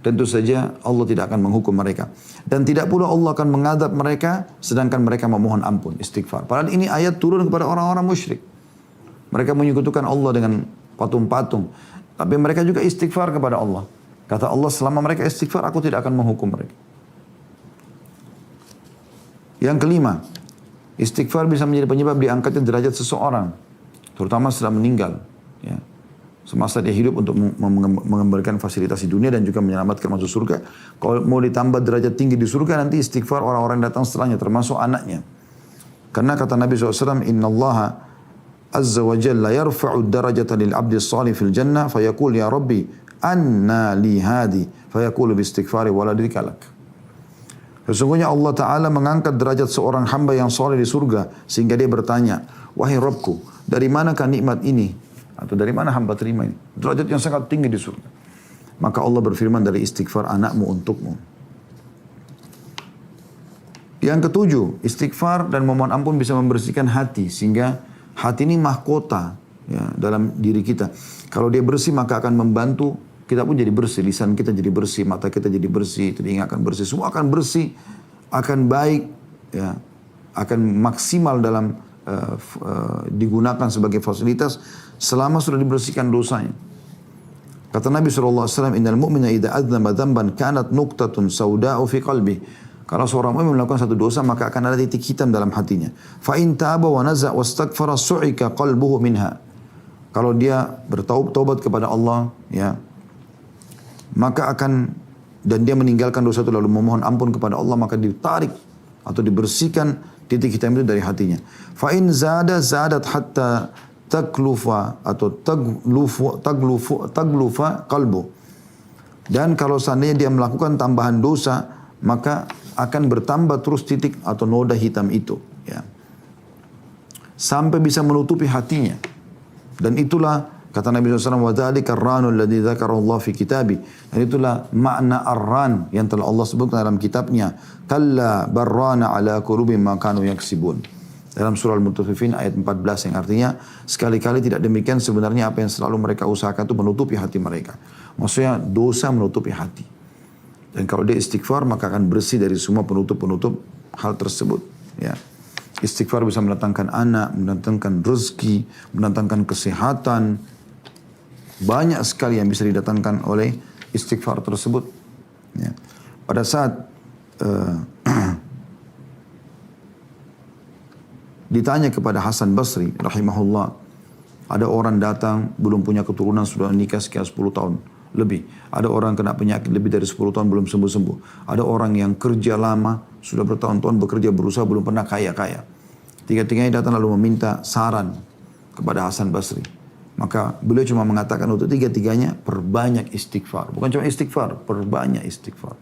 tentu saja Allah tidak akan menghukum mereka. Dan tidak pula Allah akan mengadab mereka sedangkan mereka memohon ampun, istighfar. Padahal ini ayat turun kepada orang-orang musyrik. Mereka menyekutukan Allah dengan patung-patung. Tapi mereka juga istighfar kepada Allah. Kata Allah, selama mereka istighfar, aku tidak akan menghukum mereka. Yang kelima, istighfar bisa menjadi penyebab diangkatnya derajat seseorang, terutama setelah meninggal. Ya. Semasa dia hidup untuk mengembalikan fasilitas di dunia dan juga menyelamatkan masuk surga. Kalau mau ditambah derajat tinggi di surga, nanti istighfar orang-orang yang datang setelahnya, termasuk anaknya. Karena kata Nabi SAW, Inna Allaha Azza wa Jalla yarfa'u darajata lil abdi salih fil jannah, fayaqul ya Rabbi, anna li hadi, fayaqulu bi istighfari waladika lak. Sesungguhnya Allah Ta'ala mengangkat derajat seorang hamba yang soleh di surga. Sehingga dia bertanya, wahai Rabbku, dari manakah nikmat ini? Atau dari mana hamba terima ini? Derajat yang sangat tinggi di surga. Maka Allah berfirman, dari istighfar anakmu untukmu. Yang ketujuh, istighfar dan memohon ampun bisa membersihkan hati. Sehingga hati ini mahkota ya, dalam diri kita. Kalau dia bersih maka akan membantu kita pun jadi bersih, lisan kita jadi bersih, mata kita jadi bersih, telinga akan bersih, semua akan bersih, akan baik, ya, akan maksimal dalam digunakan sebagai fasilitas selama sudah dibersihkan dosanya. Kata Nabi SAW, Innal mu'mina idha adnama dhanban kanat nuqtatun sauda'u fi qalbi. Kalau seorang mukmin melakukan satu dosa maka akan ada titik hitam dalam hatinya. Fa in taba wa naza' wastaghfara su'ika qalbuhu minha. Kalau dia bertaubat kepada Allah, ya, maka akan, dan dia meninggalkan dosa itu lalu memohon ampun kepada Allah, maka ditarik atau dibersihkan titik hitam itu dari hatinya. Fa in zadat hatta taklufa atau taglufa qalbu. Dan kalau seandainya dia melakukan tambahan dosa, maka akan bertambah terus titik atau noda hitam itu, ya. Sampai bisa menutupi hatinya. Dan itulah kata Nabi SAW, وَذَلِكَ الرَّانُ الَّذِي ذَكَرَ اللَّهُ فِي كِتَابِ. Dan itulah makna ar-ran yang telah Allah sebutkan dalam kitabnya. كَلَّا بَرَّانَ عَلَى قُلُوبٍ مَا كَانُوا يَكْسِبُونَ. Dalam surah Al-Mutaffifin ayat 14 yang artinya sekali-kali tidak demikian, sebenarnya apa yang selalu mereka usahakan itu menutupi hati mereka. Maksudnya dosa menutupi hati. Dan kalau dia istighfar maka akan bersih dari semua penutup-penutup hal tersebut, ya. Istighfar bisa mendatangkan anak, mendatangkan rezeki, mendatangkan kesehatan. Banyak sekali yang bisa didatangkan oleh istighfar tersebut, ya. Pada saat ditanya kepada Hasan Basri rahimahullah, ada orang datang belum punya keturunan, sudah nikah sekian 10 tahun lebih. Ada orang kena penyakit lebih dari 10 tahun belum sembuh-sembuh. Ada orang yang kerja lama, sudah bertahun-tahun bekerja berusaha belum pernah kaya-kaya. Tiga-tiganya datang lalu meminta saran kepada Hasan Basri. Maka beliau cuma mengatakan untuk tiga-tiganya perbanyak istighfar. Bukan cuma istighfar, perbanyak istighfar.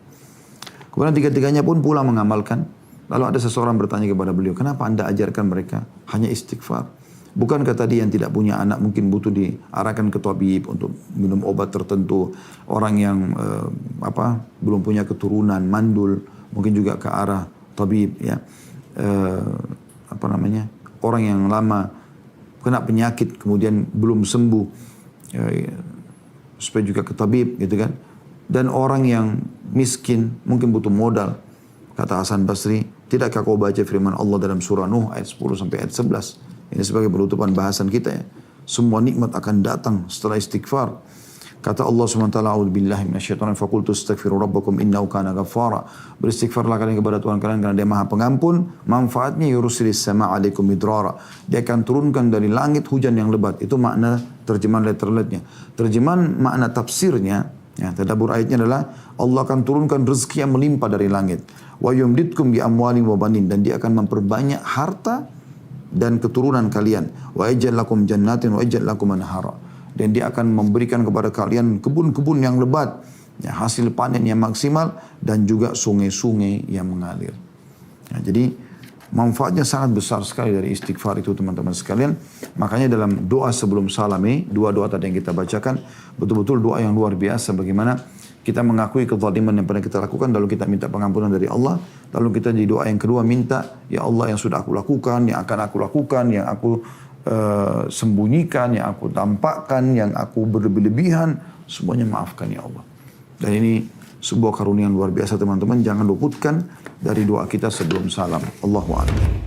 Kemudian tiga-tiganya pun pulang mengamalkan. Lalu ada seseorang bertanya kepada beliau, kenapa anda ajarkan mereka hanya istighfar? Bukankah tadi yang tidak punya anak mungkin butuh diarahkan ke tabib untuk minum obat tertentu. Orang yang belum punya keturunan, mandul, mungkin juga ke arah tabib, ya. Orang yang lama kena penyakit kemudian belum sembuh, supaya juga ke tabib, gitu kan. Dan orang yang miskin mungkin butuh modal. Kata Hasan Basri, tidakkah kau baca firman Allah dalam surah Nuh ayat 10 sampai ayat 11? Ini sebagai penutupan bahasan kita, ya. Semua nikmat akan datang setelah istighfar. Kata Allah SWT, a'udzubillahi minasyaitonir faqultu astaghfiru rabbakum innahu kana ghaffara. Beristighfarlah kalian kepada Tuhan kalian karena Dia Maha Pengampun. Manfaatnya yursilis sama alaikum midrara. Dia akan turunkan dari langit hujan yang lebat. Itu makna terjemahan letterletnya. Terjemahan makna tafsirnya, ya, tadabbur ayatnya adalah Allah akan turunkan rezeki yang melimpah dari langit. Wa yumditkum bi amwalin wa banin, dan Dia akan memperbanyak harta dan keturunan kalian. Wa yaj'al lakum jannatin wa yaj'al lakum anhara. Dan Dia akan memberikan kepada kalian kebun-kebun yang lebat, ya, hasil panen yang maksimal, dan juga sungai-sungai yang mengalir. Ya, jadi manfaatnya sangat besar sekali dari istighfar itu, teman-teman sekalian. Makanya dalam doa sebelum salam ini, dua doa tadi yang kita bacakan, betul-betul doa yang luar biasa. Bagaimana kita mengakui kezaliman yang pernah kita lakukan, lalu kita minta pengampunan dari Allah. Lalu kita di doa yang kedua minta, ya Allah yang sudah aku lakukan, yang akan aku lakukan, yang aku sembunyikan, yang aku tampakkan, yang aku berlebihan, semuanya maafkan ya Allah. Dan ini sebuah karunia yang luar biasa, teman-teman. Jangan luputkan dari doa kita sebelum salam. Allahu a'lam.